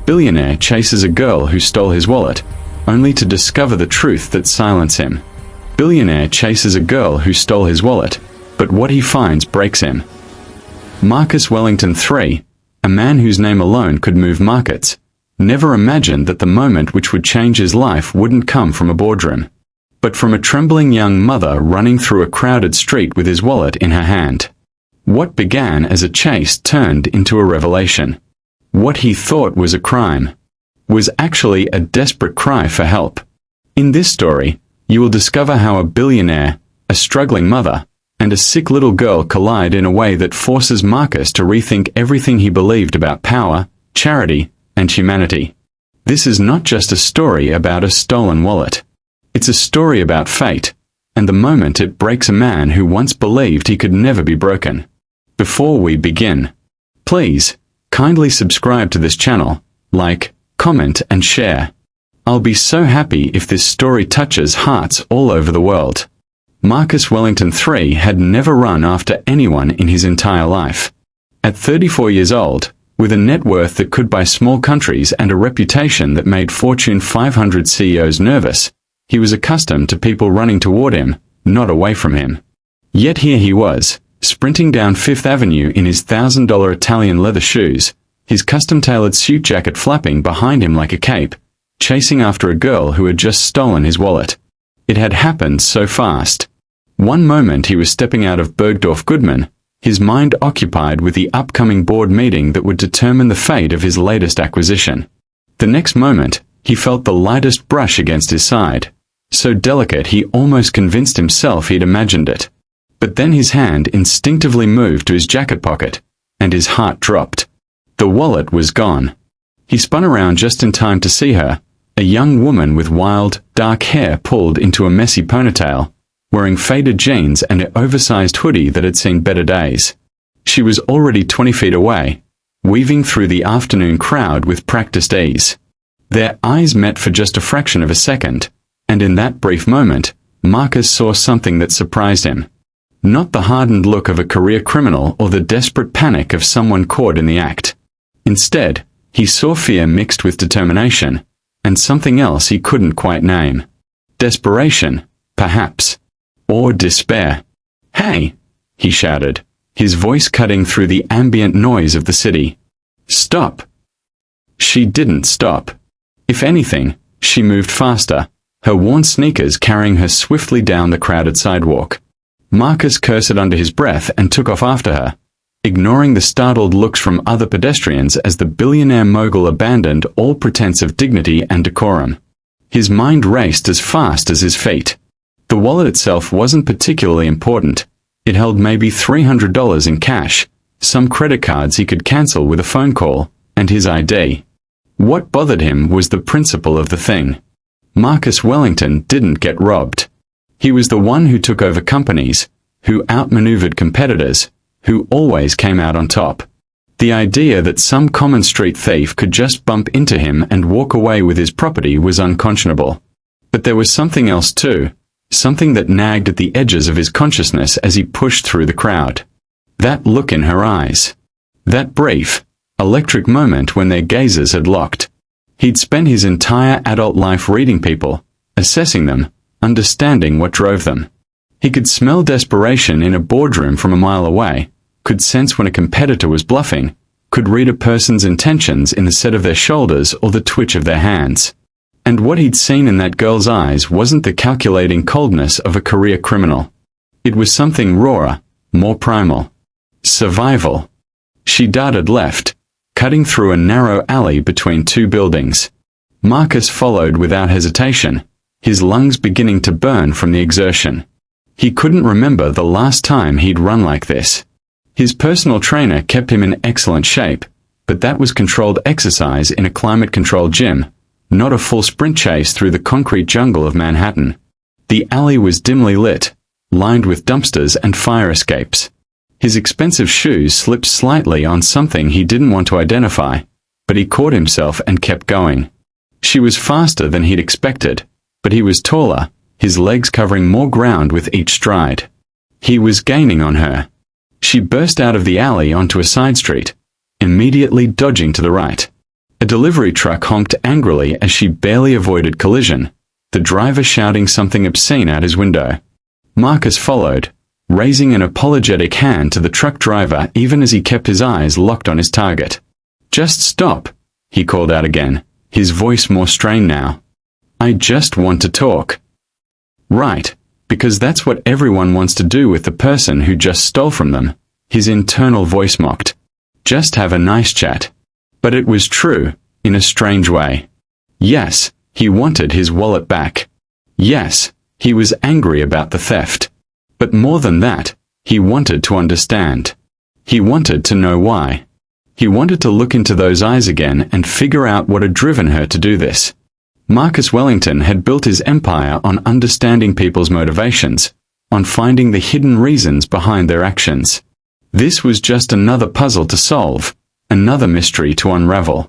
Billionaire chases a girl who stole his wallet, only to discover the truth that silences him. Billionaire chases a girl who stole his wallet, but what he finds breaks him. Marcus Wellington III, a man whose name alone could move markets, never imagined that the moment which would change his life wouldn't come from a boardroom, but from a trembling young mother running through a crowded street with his wallet in her hand. What began as a chase turned into a revelation. What he thought was a crime was actually a desperate cry for help. In this story, you will discover how a billionaire, a struggling mother, and a sick little girl collide in a way that forces Marcus to rethink everything he believed about power, charity, and humanity. This is not just a story about a stolen wallet. It's a story about fate, and the moment it breaks a man who once believed he could never be broken. Before we begin, please, kindly subscribe to this channel, like, comment and share. I'll be so happy if this story touches hearts all over the world. Marcus Wellington III had never run after anyone in his entire life. At 34 years old, with a net worth that could buy small countries and a reputation that made Fortune 500 CEOs nervous, he was accustomed to people running toward him, not away from him. Yet here he was, sprinting down Fifth Avenue in his $1,000 Italian leather shoes, his custom-tailored suit jacket flapping behind him like a cape, chasing after a girl who had just stolen his wallet. It had happened so fast. One moment he was stepping out of Bergdorf Goodman, his mind occupied with the upcoming board meeting that would determine the fate of his latest acquisition. The next moment, he felt the lightest brush against his side, so delicate he almost convinced himself he'd imagined it. But then his hand instinctively moved to his jacket pocket, and his heart dropped. The wallet was gone. He spun around just in time to see her, a young woman with wild, dark hair pulled into a messy ponytail, wearing faded jeans and an oversized hoodie that had seen better days. She was already 20 feet away, weaving through the afternoon crowd with practiced ease. Their eyes met for just a fraction of a second, and in that brief moment, Marcus saw something that surprised him. Not the hardened look of a career criminal or the desperate panic of someone caught in the act. Instead, he saw fear mixed with determination, and something else he couldn't quite name. Desperation, perhaps. Or despair. "Hey!" he shouted, his voice cutting through the ambient noise of the city. "Stop!" She didn't stop. If anything, she moved faster, her worn sneakers carrying her swiftly down the crowded sidewalk. Marcus cursed under his breath and took off after her, ignoring the startled looks from other pedestrians as the billionaire mogul abandoned all pretense of dignity and decorum. His mind raced as fast as his feet. The wallet itself wasn't particularly important. It held maybe $300 in cash, some credit cards he could cancel with a phone call, and his ID. What bothered him was the principle of the thing. Marcus Wellington didn't get robbed. He was the one who took over companies, who outmaneuvered competitors, who always came out on top. The idea that some common street thief could just bump into him and walk away with his property was unconscionable. But there was something else too. Something that nagged at the edges of his consciousness as he pushed through the crowd. That look in her eyes. That brief, electric moment when their gazes had locked. He'd spent his entire adult life reading people, assessing them, understanding what drove them. He could smell desperation in a boardroom from a mile away, could sense when a competitor was bluffing, could read a person's intentions in the set of their shoulders or the twitch of their hands. And what he'd seen in that girl's eyes wasn't the calculating coldness of a career criminal. It was something rawer, more primal. Survival. She darted left, cutting through a narrow alley between two buildings. Marcus followed without hesitation, his lungs beginning to burn from the exertion. He couldn't remember the last time he'd run like this. His personal trainer kept him in excellent shape, but that was controlled exercise in a climate-controlled gym, not a full sprint chase through the concrete jungle of Manhattan. The alley was dimly lit, lined with dumpsters and fire escapes. His expensive shoes slipped slightly on something he didn't want to identify, but he caught himself and kept going. She was faster than he'd expected, but he was taller, his legs covering more ground with each stride. He was gaining on her. She burst out of the alley onto a side street, immediately dodging to the right. A delivery truck honked angrily as she barely avoided collision, the driver shouting something obscene out his window. Marcus followed, raising an apologetic hand to the truck driver even as he kept his eyes locked on his target. "Just stop," he called out again, his voice more strained now. "I just want to talk." "Right, because that's what everyone wants to do with the person who just stole from them," his internal voice mocked. "Just have a nice chat." But it was true, in a strange way. Yes, he wanted his wallet back. Yes, he was angry about the theft. But more than that, he wanted to understand. He wanted to know why. He wanted to look into those eyes again and figure out what had driven her to do this. Marcus Wellington had built his empire on understanding people's motivations, on finding the hidden reasons behind their actions. This was just another puzzle to solve, another mystery to unravel.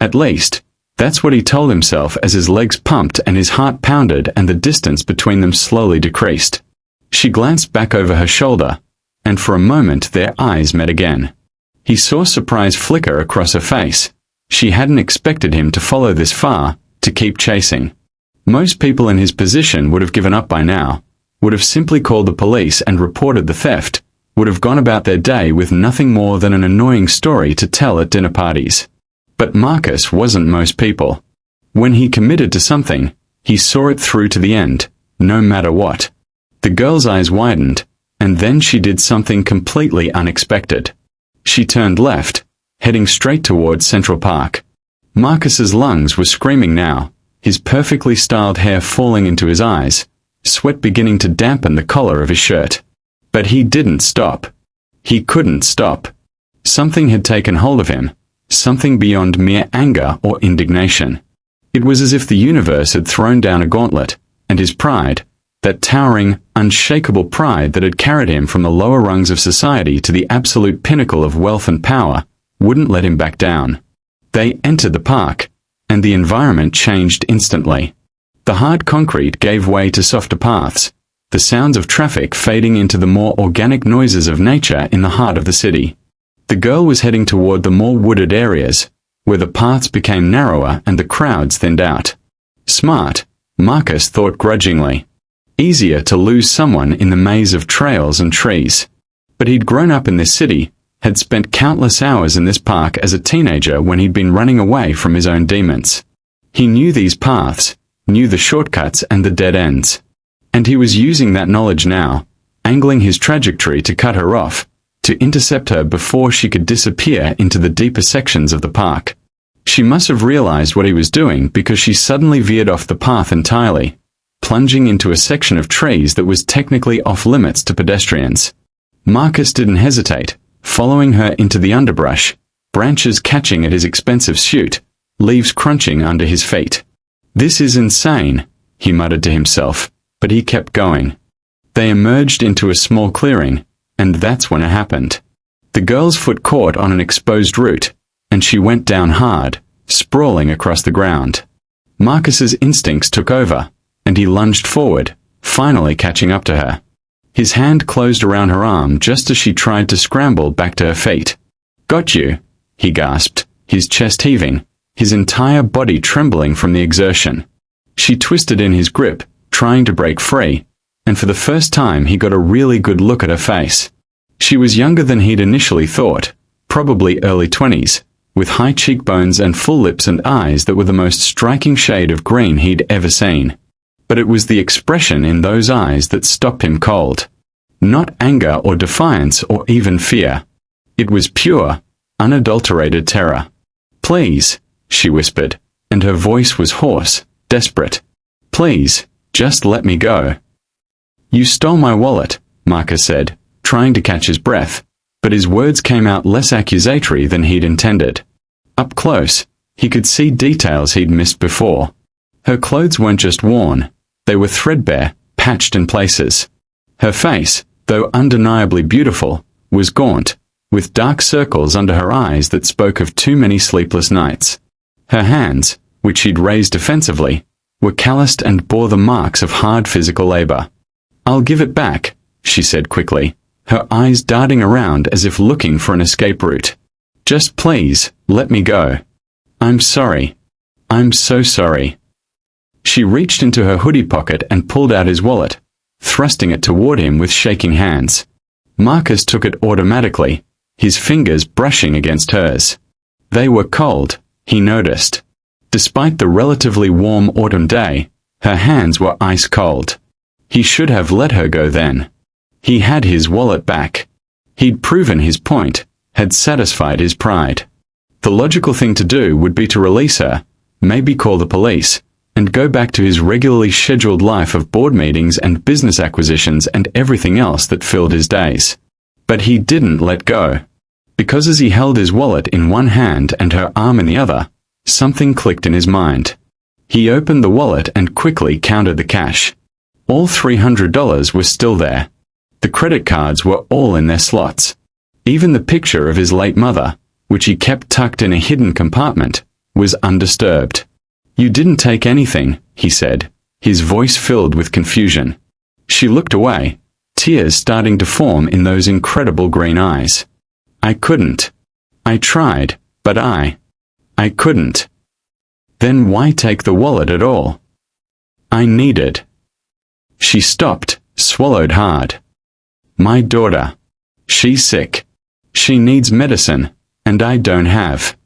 At least, that's what he told himself as his legs pumped and his heart pounded and the distance between them slowly decreased. She glanced back over her shoulder, and for a moment their eyes met again. He saw surprise flicker across her face. She hadn't expected him to follow this far, to keep chasing. Most people in his position would have given up by now, would have simply called the police and reported the theft, would have gone about their day with nothing more than an annoying story to tell at dinner parties. But Marcus wasn't most people. When he committed to something, he saw it through to the end, no matter what. The girl's eyes widened, and then she did something completely unexpected. She turned left, heading straight towards Central Park. Marcus's lungs were screaming now, his perfectly styled hair falling into his eyes, sweat beginning to dampen the collar of his shirt. But he didn't stop. He couldn't stop. Something had taken hold of him, something beyond mere anger or indignation. It was as if the universe had thrown down a gauntlet, and his pride, that towering, unshakable pride that had carried him from the lower rungs of society to the absolute pinnacle of wealth and power, wouldn't let him back down. They entered the park, and the environment changed instantly. The hard concrete gave way to softer paths, the sounds of traffic fading into the more organic noises of nature in the heart of the city. The girl was heading toward the more wooded areas, where the paths became narrower and the crowds thinned out. Smart, Marcus thought grudgingly. Easier to lose someone in the maze of trails and trees. But he'd grown up in this city, had spent countless hours in this park as a teenager when he'd been running away from his own demons. He knew these paths, knew the shortcuts and the dead ends. And he was using that knowledge now, angling his trajectory to cut her off, to intercept her before she could disappear into the deeper sections of the park. She must have realized what he was doing because she suddenly veered off the path entirely, plunging into a section of trees that was technically off-limits to pedestrians. Marcus didn't hesitate, following her into the underbrush, branches catching at his expensive suit, leaves crunching under his feet. "This is insane," he muttered to himself, but he kept going. They emerged into a small clearing, and that's when it happened. The girl's foot caught on an exposed root, and she went down hard, sprawling across the ground. Marcus's instincts took over, and he lunged forward, finally catching up to her. His hand closed around her arm just as she tried to scramble back to her feet. "Got you," he gasped, his chest heaving, his entire body trembling from the exertion. She twisted in his grip, trying to break free, and for the first time he got a really good look at her face. She was younger than he'd initially thought, probably early 20s, with high cheekbones and full lips and eyes that were the most striking shade of green he'd ever seen. But it was the expression in those eyes that stopped him cold. Not anger or defiance or even fear. It was pure, unadulterated terror. "Please," she whispered, and her voice was hoarse, desperate. "Please, just let me go." "You stole my wallet," Marcus said, trying to catch his breath, but his words came out less accusatory than he'd intended. Up close, he could see details he'd missed before. Her clothes weren't just worn, they were threadbare, patched in places. Her face, though undeniably beautiful, was gaunt, with dark circles under her eyes that spoke of too many sleepless nights. Her hands, which she'd raised defensively, were calloused and bore the marks of hard physical labor. "I'll give it back," she said quickly, her eyes darting around as if looking for an escape route. "Just please, let me go." I'm sorry. I'm so sorry. She reached into her hoodie pocket and pulled out his wallet, thrusting it toward him with shaking hands. Marcus took it automatically, his fingers brushing against hers. They were cold, he noticed. Despite the relatively warm autumn day, her hands were ice cold. He should have let her go then. He had his wallet back. He'd proven his point, had satisfied his pride. The logical thing to do would be to release her, maybe call the police, and go back to his regularly scheduled life of board meetings and business acquisitions and everything else that filled his days. But he didn't let go. Because as he held his wallet in one hand and her arm in the other, something clicked in his mind. He opened the wallet and quickly counted the cash. All $300 was still there. The credit cards were all in their slots. Even the picture of his late mother, which he kept tucked in a hidden compartment, was undisturbed. You didn't take anything, he said, his voice filled with confusion. She looked away, tears starting to form in those incredible green eyes. I couldn't. I tried, but I couldn't. Then why take the wallet at all? I need it. She stopped, swallowed hard. My daughter. She's sick. She needs medicine, and I don't have.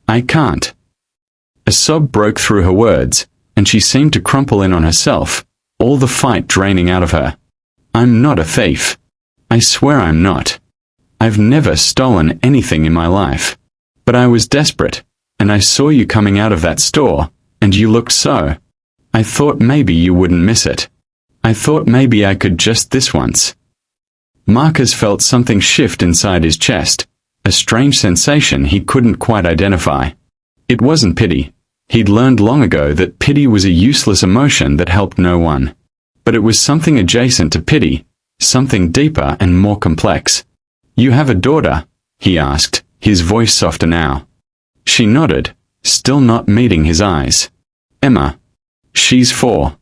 I can't. A sob broke through her words, and she seemed to crumple in on herself, all the fight draining out of her. I'm not a thief. I swear I'm not. I've never stolen anything in my life. But I was desperate, and I saw you coming out of that store, and you looked so. I thought maybe you wouldn't miss it. I thought maybe I could just this once. Marcus felt something shift inside his chest, a strange sensation he couldn't quite identify. It wasn't pity. He'd learned long ago that pity was a useless emotion that helped no one. But it was something adjacent to pity, something deeper and more complex. You have a daughter? He asked, his voice softer now. She nodded, still not meeting his eyes. Emma. She's 4.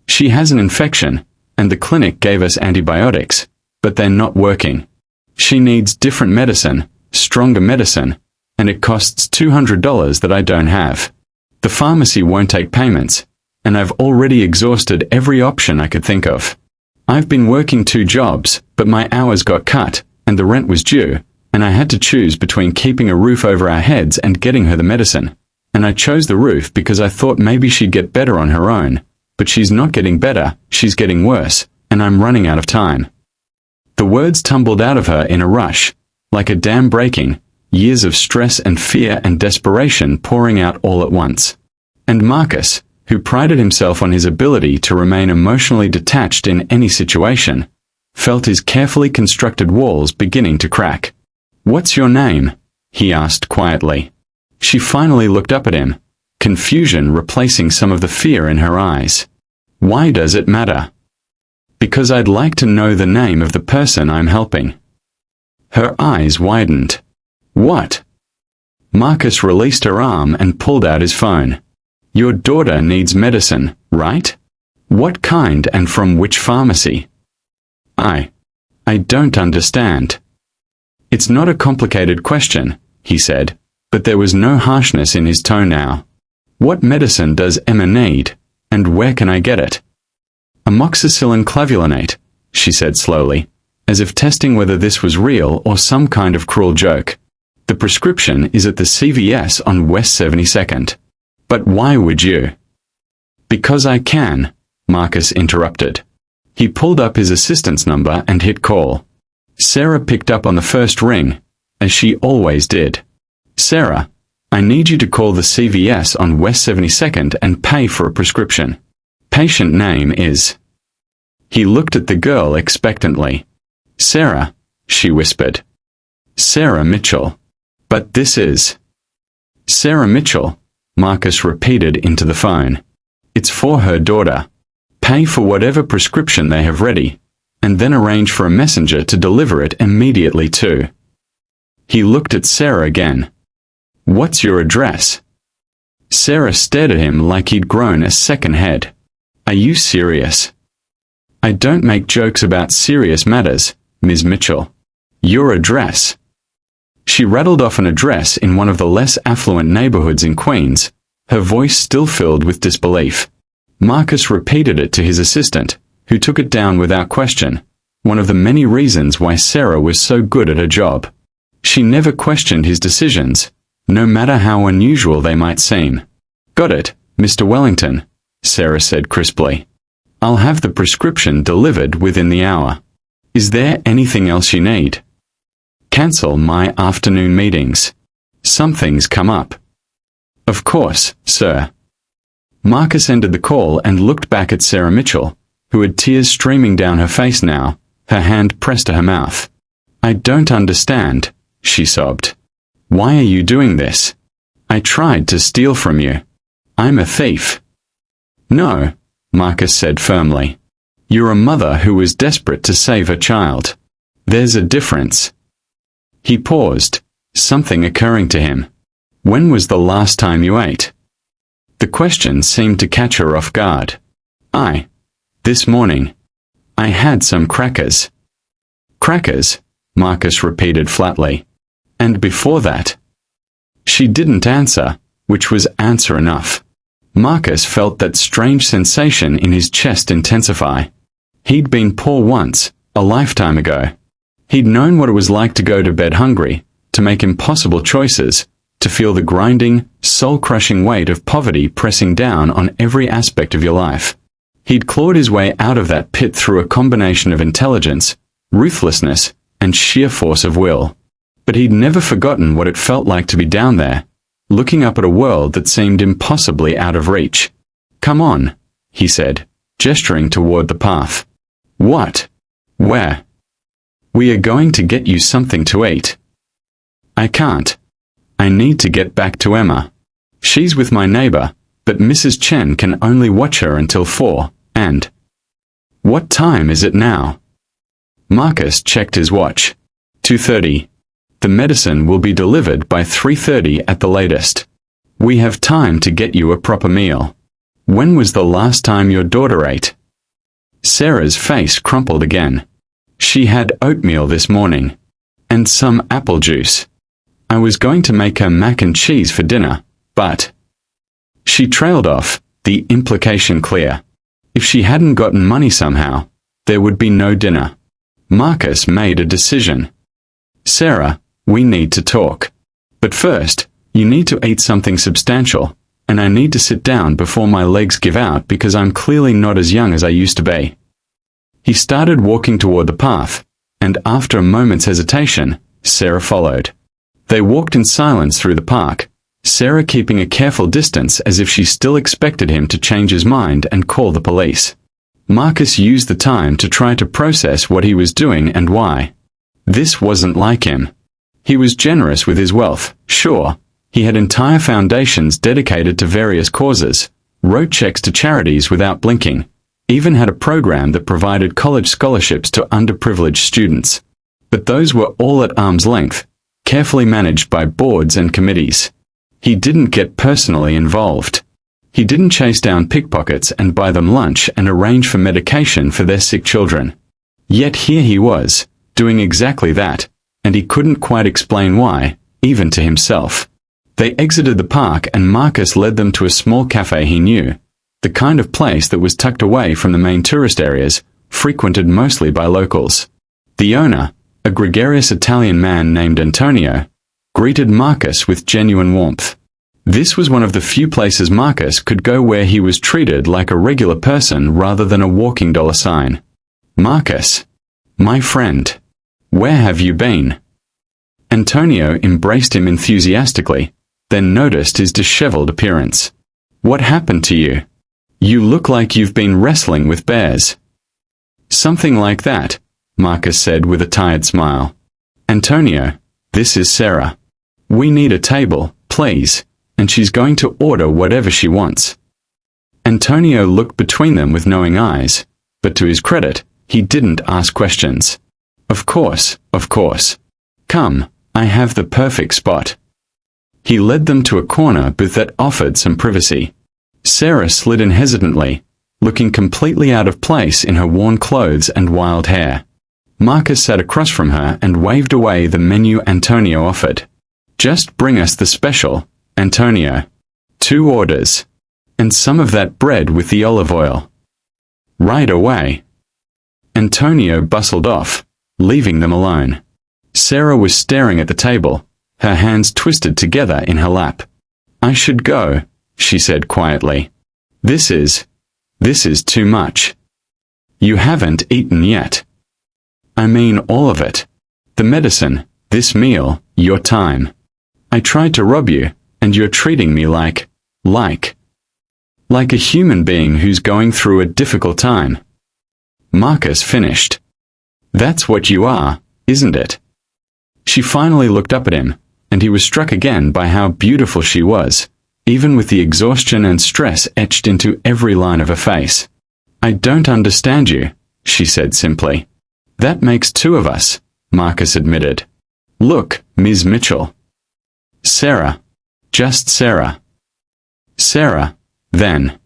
She has an infection, and the clinic gave us antibiotics, but they're not working. She needs different medicine, stronger medicine, and it costs $200 that I don't have. The pharmacy won't take payments, and I've already exhausted every option I could think of. I've been working 2 jobs, but my hours got cut, and the rent was due, and I had to choose between keeping a roof over our heads and getting her the medicine. And I chose the roof because I thought maybe she'd get better on her own, but she's not getting better, she's getting worse, and I'm running out of time. The words tumbled out of her in a rush, like a dam breaking, years of stress and fear and desperation pouring out all at once. And Marcus, who prided himself on his ability to remain emotionally detached in any situation, felt his carefully constructed walls beginning to crack. What's your name? He asked quietly. She finally looked up at him, confusion replacing some of the fear in her eyes. Why does it matter? Because I'd like to know the name of the person I'm helping. Her eyes widened. What? Marcus released her arm and pulled out his phone. Your daughter needs medicine, right? What kind and from which pharmacy? I don't understand. It's not a complicated question, he said, but there was no harshness in his tone now. What medicine does Emma need, and where can I get it? Amoxicillin clavulinate, she said slowly, as if testing whether this was real or some kind of cruel joke. The prescription is at the CVS on West 72nd. But why would you? Because I can, Marcus interrupted. He pulled up his assistant's number and hit call. Sarah picked up on the first ring, as she always did. Sarah, I need you to call the CVS on West 72nd and pay for a prescription. Patient name is... He looked at the girl expectantly. Sarah, she whispered. Sarah Mitchell. But this is... Sarah Mitchell, Marcus repeated into the phone. It's for her daughter. Pay for whatever prescription they have ready, and then arrange for a messenger to deliver it immediately too. He looked at Sarah again. What's your address? Sarah stared at him like he'd grown a second head. Are you serious? I don't make jokes about serious matters, Ms. Mitchell. Your address. She rattled off an address in one of the less affluent neighborhoods in Queens, her voice still filled with disbelief. Marcus repeated it to his assistant, who took it down without question, one of the many reasons why Sarah was so good at her job. She never questioned his decisions, no matter how unusual they might seem. "Got it, Mr. Wellington," Sarah said crisply. "I'll have the prescription delivered within the hour. Is there anything else you need?" "Cancel my afternoon meetings. Something's come up." "Of course, sir." Marcus ended the call and looked back at Sarah Mitchell, who had tears streaming down her face now, her hand pressed to her mouth. "I don't understand," she sobbed. "Why are you doing this? I tried to steal from you. I'm a thief." "No," Marcus said firmly. "You're a mother who was desperate to save her child. There's a difference." He paused, something occurring to him. "When was the last time you ate?" The question seemed to catch her off guard. This morning. I had some crackers." "Crackers?" Marcus repeated flatly. "And before that?" She didn't answer, which was answer enough. Marcus felt that strange sensation in his chest intensify. He'd been poor once, a lifetime ago. He'd known what it was like to go to bed hungry, to make impossible choices, to feel the grinding, soul-crushing weight of poverty pressing down on every aspect of your life. He'd clawed his way out of that pit through a combination of intelligence, ruthlessness, and sheer force of will. But he'd never forgotten what it felt like to be down there, looking up at a world that seemed impossibly out of reach. "Come on," he said, gesturing toward the path. "What? Where?" "We are going to get you something to eat." "I can't. I need to get back to Emma. She's with my neighbor, but Mrs. Chen can only watch her until 4, and—" "What time is it now?" Marcus checked his watch. 2:30. "The medicine will be delivered by 3:30 at the latest. We have time to get you a proper meal. When was the last time your daughter ate?" Sarah's face crumpled again. "She had oatmeal this morning. And some apple juice. I was going to make her mac and cheese for dinner, but—" She trailed off, the implication clear. If she hadn't gotten money somehow, there would be no dinner. Marcus made a decision. "Sarah, we need to talk. But first, you need to eat something substantial, and I need to sit down before my legs give out because I'm clearly not as young as I used to be." He started walking toward the path, and after a moment's hesitation, Sarah followed. They walked in silence through the park, Sarah keeping a careful distance as if she still expected him to change his mind and call the police. Marcus used the time to try to process what he was doing and why. This wasn't like him. He was generous with his wealth, sure. He had entire foundations dedicated to various causes, wrote checks to charities without blinking, even had a program that provided college scholarships to underprivileged students. But those were all at arm's length, carefully managed by boards and committees. He didn't get personally involved. He didn't chase down pickpockets and buy them lunch and arrange for medication for their sick children. Yet here he was, doing exactly that, and he couldn't quite explain why, even to himself. They exited the park and Marcus led them to a small cafe he knew, the kind of place that was tucked away from the main tourist areas, frequented mostly by locals. The owner, a gregarious Italian man named Antonio, greeted Marcus with genuine warmth. This was one of the few places Marcus could go where he was treated like a regular person rather than a walking dollar sign. "Marcus, my friend, where have you been?" Antonio embraced him enthusiastically, then noticed his disheveled appearance. "What happened to you? You look like you've been wrestling with bears." "Something like that," Marcus said with a tired smile. "Antonio, this is Sarah. We need a table, please, and she's going to order whatever she wants." Antonio looked between them with knowing eyes, but to his credit, he didn't ask questions. Of course. Come, I have the perfect spot." He led them to a corner booth that offered some privacy. Sarah slid in hesitantly, looking completely out of place in her worn clothes and wild hair. Marcus sat across from her and waved away the menu Antonio offered. "Just bring us the special, Antonio. 2 orders. And some of that bread with the olive oil." "Right away." Antonio bustled off, leaving them alone. Sarah was staring at the table, her hands twisted together in her lap. "I should go," she said quietly. This is too much." "You haven't eaten yet." "I mean all of it. The medicine, this meal, your time. I tried to rob you, and you're treating me like a human being who's going through a difficult time." Marcus finished. "That's what you are, isn't it?" She finally looked up at him, and he was struck again by how beautiful she was, even with the exhaustion and stress etched into every line of her face. "I don't understand you," she said simply. "That makes 2 of us," Marcus admitted. "Look, Ms. Mitchell." "Sarah. Just Sarah." "Sarah, then.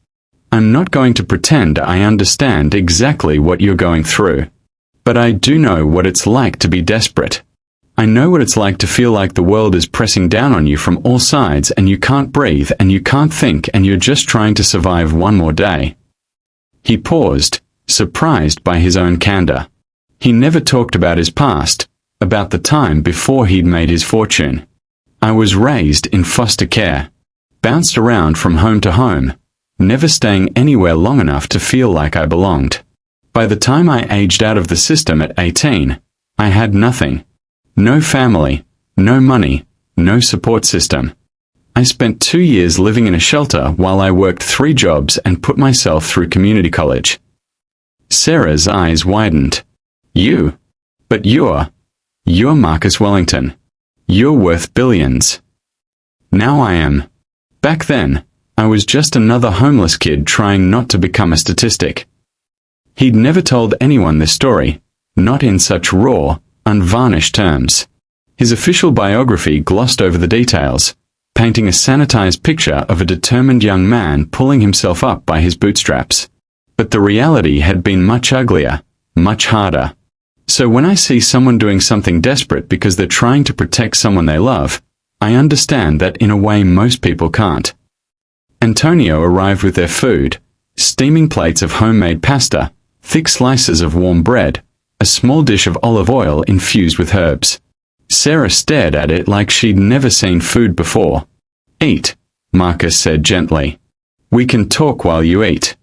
I'm not going to pretend I understand exactly what you're going through. But I do know what it's like to be desperate. I know what it's like to feel like the world is pressing down on you from all sides and you can't breathe and you can't think and you're just trying to survive one more day." He paused, surprised by his own candor. He never talked about his past, about the time before he'd made his fortune. "I was raised in foster care, bounced around from home to home, never staying anywhere long enough to feel like I belonged. By the time I aged out of the system at 18, I had nothing. No family, no money, no support system. I spent 2 years living in a shelter while I worked 3 jobs and put myself through community college." Sarah's eyes widened. "You? But you're Marcus Wellington. You're worth billions." "Now I am. Back then, I was just another homeless kid trying not to become a statistic." He'd never told anyone this story, not in such raw, unvarnished terms. His official biography glossed over the details, painting a sanitized picture of a determined young man pulling himself up by his bootstraps. But the reality had been much uglier, much harder. So when I see someone doing something desperate because they're trying to protect someone they love, I understand that in a way most people can't. Antonio arrived with their food, steaming plates of homemade pasta, thick slices of warm bread, a small dish of olive oil infused with herbs. Sarah stared at it like she'd never seen food before. "Eat," Marcus said gently. "We can talk while you eat."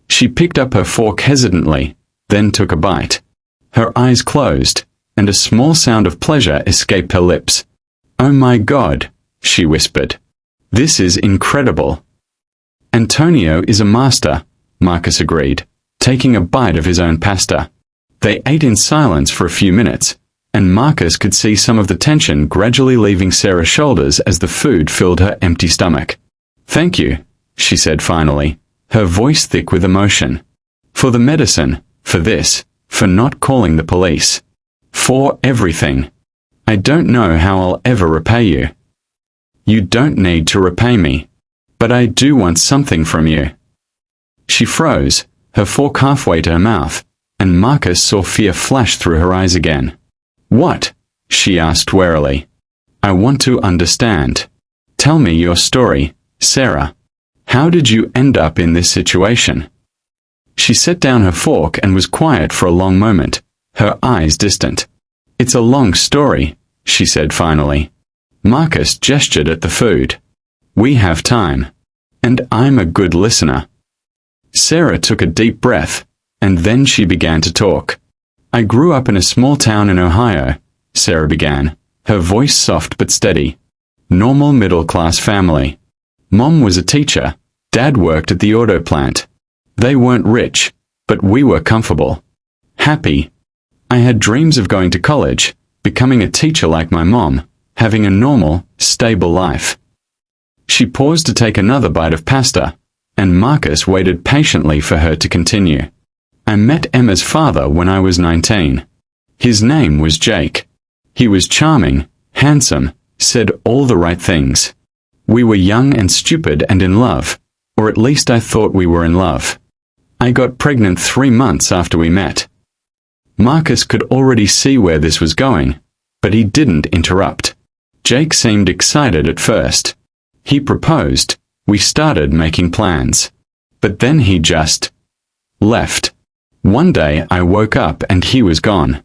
She picked up her fork hesitantly, then took a bite. Her eyes closed, and a small sound of pleasure escaped her lips. "Oh my God," she whispered. "This is incredible." "Antonio is a master," Marcus agreed, taking a bite of his own pasta. They ate in silence for a few minutes, and Marcus could see some of the tension gradually leaving Sarah's shoulders as the food filled her empty stomach. "Thank you," she said finally, her voice thick with emotion. "For the medicine, for this, for not calling the police. For everything. I don't know how I'll ever repay you." "You don't need to repay me. But I do want something from you." She froze, her fork halfway to her mouth, and Marcus saw fear flash through her eyes again. "What?" she asked warily. "I want to understand. Tell me your story, Sarah. How did you end up in this situation?" She set down her fork and was quiet for a long moment, her eyes distant. "It's a long story," she said finally. Marcus gestured at the food. "We have time. And I'm a good listener." Sarah took a deep breath, and then she began to talk. "I grew up in a small town in Ohio," Sarah began, her voice soft but steady. "Normal middle-class family. Mom was a teacher, Dad worked at the auto plant. They weren't rich, but we were comfortable. Happy. I had dreams of going to college, becoming a teacher like my mom, having a normal, stable life." She paused to take another bite of pasta, and Marcus waited patiently for her to continue. "I met Emma's father when I was 19. His name was Jake. He was charming, handsome, said all the right things. We were young and stupid and in love, or at least I thought we were in love. I got pregnant 3 months after we met." Marcus could already see where this was going, but he didn't interrupt. Jake seemed excited at first. He proposed. We started making plans. But then he just left. One day I woke up and he was gone.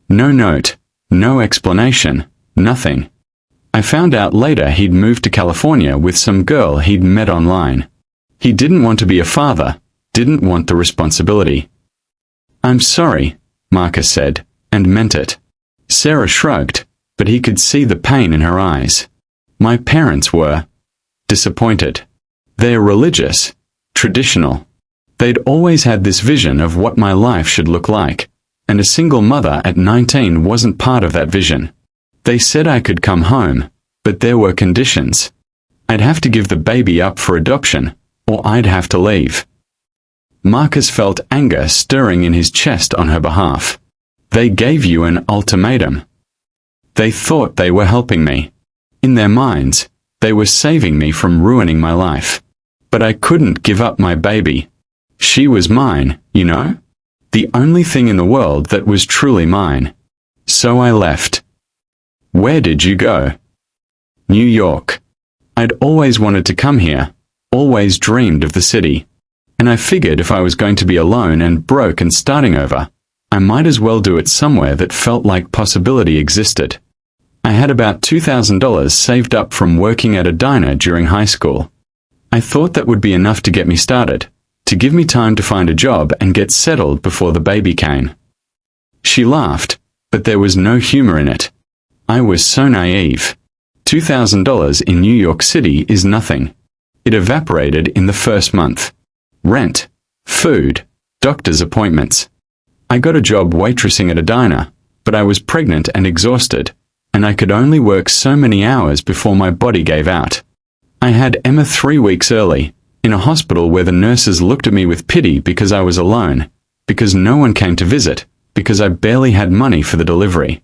No note, no explanation, nothing. I found out later he'd moved to California with some girl he'd met online. He didn't want to be a father, didn't want the responsibility. "I'm sorry," Marcus said, and meant it. Sarah shrugged, but he could see the pain in her eyes. My parents were disappointed. They're religious, traditional. They'd always had this vision of what my life should look like, and a single mother at 19 wasn't part of that vision. They said I could come home, but there were conditions. I'd have to give the baby up for adoption, or I'd have to leave. Marcus felt anger stirring in his chest on her behalf. They gave you an ultimatum. They thought they were helping me. In their minds, they were saving me from ruining my life. But I couldn't give up my baby. She was mine, you know? The only thing in the world that was truly mine. So I left. Where did you go? New York. I'd always wanted to come here, always dreamed of the city. And I figured if I was going to be alone and broke and starting over, I might as well do it somewhere that felt like possibility existed. I had about $2,000 saved up from working at a diner during high school. I thought that would be enough to get me started, to give me time to find a job and get settled before the baby came. She laughed, but there was no humor in it. I was so naive. $2,000 in New York City is nothing. It evaporated in the first month. Rent, food, doctor's appointments. I got a job waitressing at a diner, but I was pregnant and exhausted, and I could only work so many hours before my body gave out. I had Emma 3 weeks early, in a hospital where the nurses looked at me with pity because I was alone, because no one came to visit, because I barely had money for the delivery.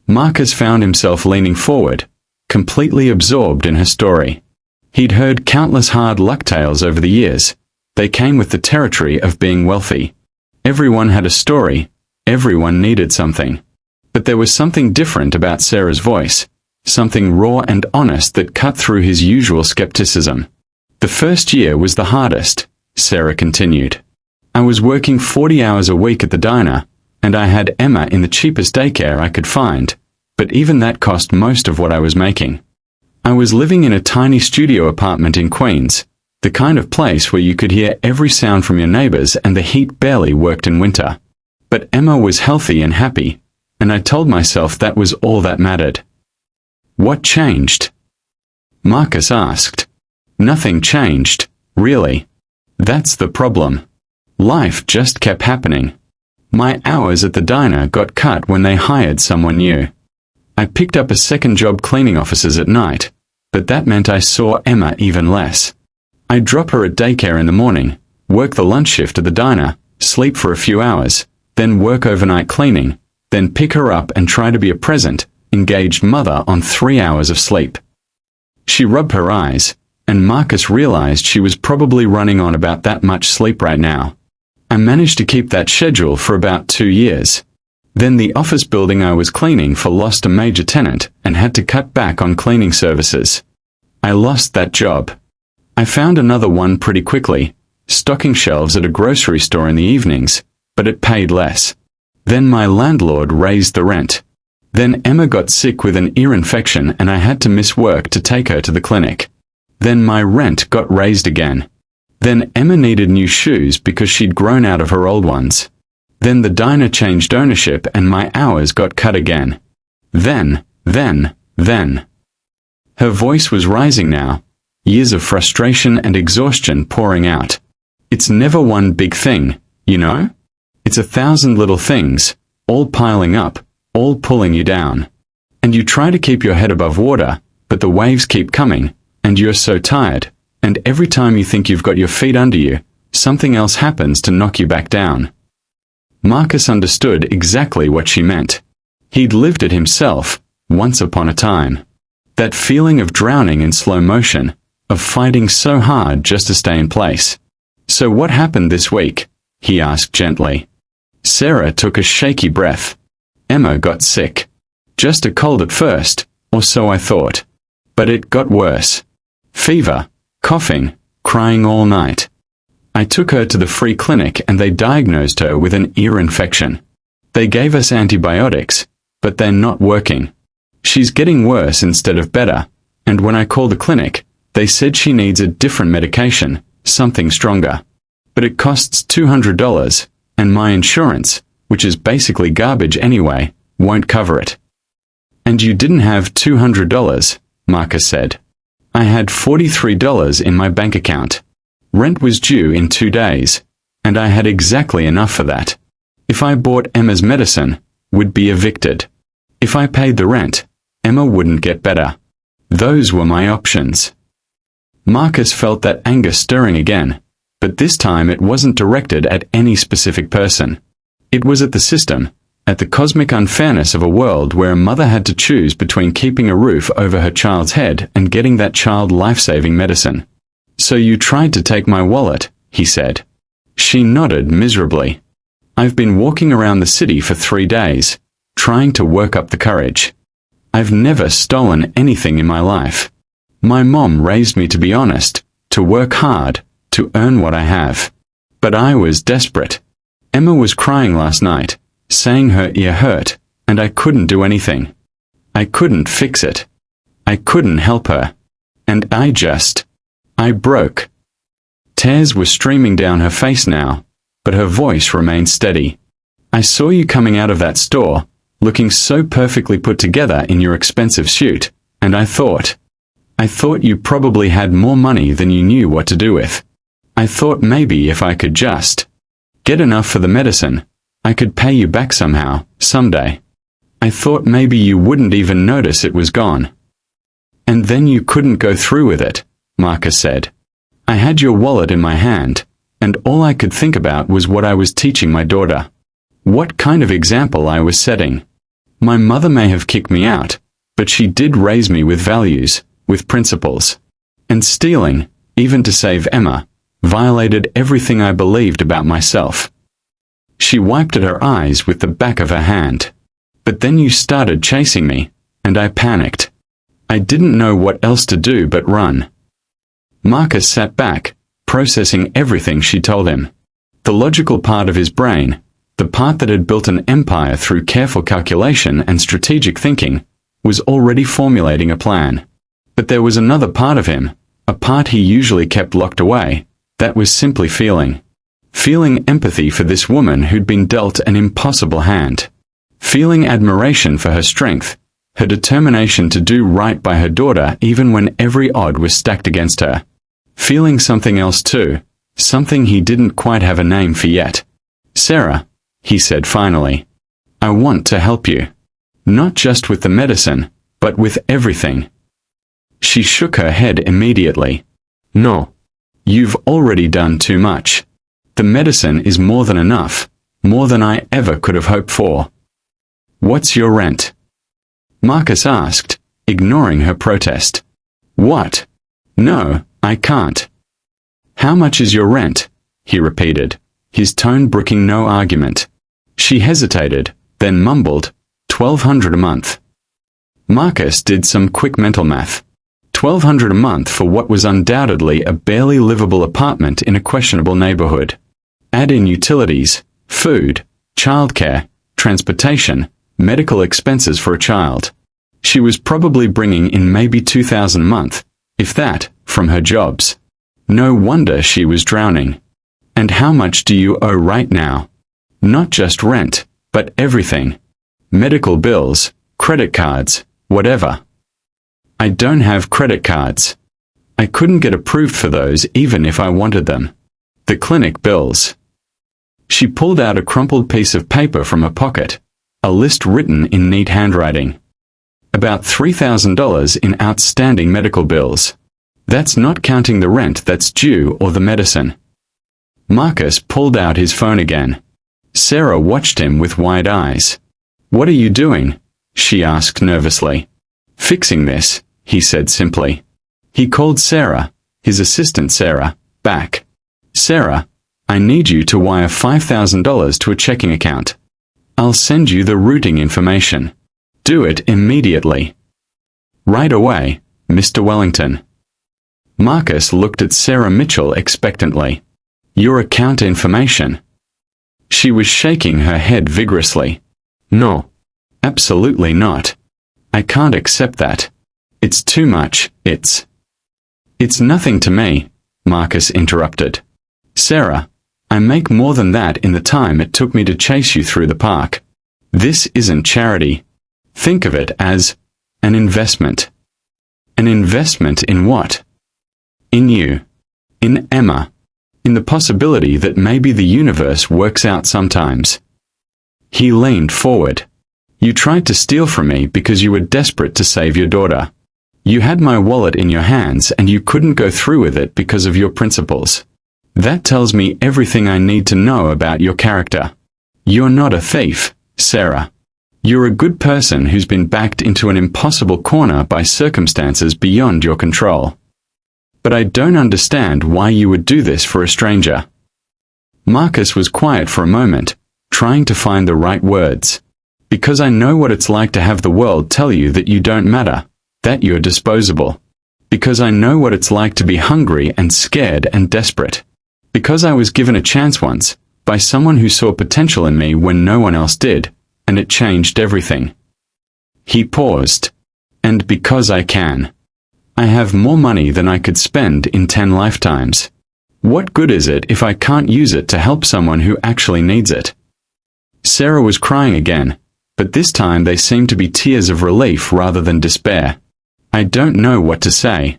Marcus found himself leaning forward, completely absorbed in her story. He'd heard countless hard luck tales over the years. They came with the territory of being wealthy. Everyone had a story, everyone needed something. But there was something different about Sarah's voice, something raw and honest that cut through his usual skepticism. The first year was the hardest, Sarah continued. I was working 40 hours a week at the diner, and I had Emma in the cheapest daycare I could find, but even that cost most of what I was making. I was living in a tiny studio apartment in Queens, the kind of place where you could hear every sound from your neighbors and the heat barely worked in winter. But Emma was healthy and happy, and I told myself that was all that mattered. What changed? Marcus asked. Nothing changed, really. That's the problem. Life just kept happening. My hours at the diner got cut when they hired someone new. I picked up a second job cleaning offices at night, but that meant I saw Emma even less. I'd drop her at daycare in the morning, work the lunch shift at the diner, sleep for a few hours, then work overnight cleaning, then pick her up and try to be a present, engaged mother on 3 hours of sleep. She rubbed her eyes, and Marcus realized she was probably running on about that much sleep right now. I managed to keep that schedule for about 2 years. Then the office building I was cleaning for lost a major tenant and had to cut back on cleaning services. I lost that job. I found another one pretty quickly, stocking shelves at a grocery store in the evenings, but it paid less. Then my landlord raised the rent. Then Emma got sick with an ear infection and I had to miss work to take her to the clinic. Then my rent got raised again. Then Emma needed new shoes because she'd grown out of her old ones. Then the diner changed ownership and my hours got cut again. Then. Her voice was rising now, years of frustration and exhaustion pouring out. It's never one big thing, you know? It's 1,000 little things, all piling up, all pulling you down. And you try to keep your head above water, but the waves keep coming, and you're so tired, and every time you think you've got your feet under you, something else happens to knock you back down. Marcus understood exactly what she meant. He'd lived it himself, once upon a time. That feeling of drowning in slow motion, of fighting so hard just to stay in place. So what happened this week? He asked gently. Sarah took a shaky breath. Emma got sick. Just a cold at first, or so I thought. But it got worse. Fever, coughing, crying all night. I took her to the free clinic and they diagnosed her with an ear infection. They gave us antibiotics, but they're not working. She's getting worse instead of better, and when I called the clinic, they said she needs a different medication, something stronger. But it costs $200, and my insurance, which is basically garbage anyway, won't cover it. And you didn't have $200, Marcus said. I had $43 in my bank account. Rent was due in 2 days, and I had exactly enough for that. If I bought Emma's medicine, we'd be evicted. If I paid the rent, Emma wouldn't get better. Those were my options. Marcus felt that anger stirring again, but this time it wasn't directed at any specific person. It was at the system, at the cosmic unfairness of a world where a mother had to choose between keeping a roof over her child's head and getting that child life-saving medicine. So you tried to take my wallet, he said. She nodded miserably. I've been walking around the city for 3 days, trying to work up the courage. I've never stolen anything in my life. My mom raised me to be honest, to work hard, to earn what I have. But I was desperate. Emma was crying last night, saying her ear hurt, and I couldn't do anything. I couldn't fix it. I couldn't help her. And I broke. Tears were streaming down her face now, but her voice remained steady. I saw you coming out of that store, looking so perfectly put together in your expensive suit, and I thought you probably had more money than you knew what to do with. I thought maybe if I could just get enough for the medicine, I could pay you back somehow, someday. I thought maybe you wouldn't even notice it was gone. And then you couldn't go through with it, Marcus said. I had your wallet in my hand, and all I could think about was what I was teaching my daughter. What kind of example I was setting. My mother may have kicked me out, but she did raise me with values, with principles. And stealing, even to save Emma, violated everything I believed about myself. She wiped at her eyes with the back of her hand. But then you started chasing me, and I panicked. I didn't know what else to do but run. Marcus sat back, processing everything she told him. The logical part of his brain, the part that had built an empire through careful calculation and strategic thinking, was already formulating a plan. But there was another part of him, a part he usually kept locked away, that was simply feeling. Feeling empathy for this woman who'd been dealt an impossible hand. Feeling admiration for her strength, her determination to do right by her daughter even when every odd was stacked against her. Feeling something else too, something he didn't quite have a name for yet. Sarah, he said finally, I want to help you. Not just with the medicine, but with everything. She shook her head immediately. No. You've already done too much. The medicine is more than enough, more than I ever could have hoped for. What's your rent? Marcus asked, ignoring her protest. What? No, I can't. How much is your rent? He repeated, his tone brooking no argument. She hesitated, then mumbled, $1,200 a month. Marcus did some quick mental math. $1,200 a month for what was undoubtedly a barely livable apartment in a questionable neighborhood. Add in utilities, food, childcare, transportation, medical expenses for a child. She was probably bringing in maybe $2,000 a month, if that, from her jobs. No wonder she was drowning. And how much do you owe right now? Not just rent, but everything. Medical bills, credit cards, whatever. I don't have credit cards. I couldn't get approved for those even if I wanted them. The clinic bills. She pulled out a crumpled piece of paper from her pocket, a list written in neat handwriting. About $3,000 in outstanding medical bills. That's not counting the rent that's due or the medicine. Marcus pulled out his phone again. Sarah watched him with wide eyes. What are you doing? She asked nervously. Fixing this, he said simply. He called Sarah, his assistant Sarah, back. Sarah, I need you to wire $5,000 to a checking account. I'll send you the routing information. Do it immediately. Right away, Mr. Wellington. Marcus looked at Sarah Mitchell expectantly. Your account information? She was shaking her head vigorously. No. Absolutely not. I can't accept that. It's too much, It's nothing to me, Marcus interrupted. Sarah, I make more than that in the time it took me to chase you through the park. This isn't charity. Think of it as an investment. An investment in what? In you. In Emma. In the possibility that maybe the universe works out sometimes. He leaned forward. You tried to steal from me because you were desperate to save your daughter. You had my wallet in your hands and you couldn't go through with it because of your principles. That tells me everything I need to know about your character. You're not a thief, Sarah. You're a good person who's been backed into an impossible corner by circumstances beyond your control. But I don't understand why you would do this for a stranger. Marcus was quiet for a moment, trying to find the right words. Because I know what it's like to have the world tell you that you don't matter, that you're disposable. Because I know what it's like to be hungry and scared and desperate. Because I was given a chance once, by someone who saw potential in me when no one else did, and it changed everything. He paused. And because I can. I have more money than I could spend in 10 lifetimes. What good is it if I can't use it to help someone who actually needs it? Sarah was crying again, but this time they seemed to be tears of relief rather than despair. I don't know what to say.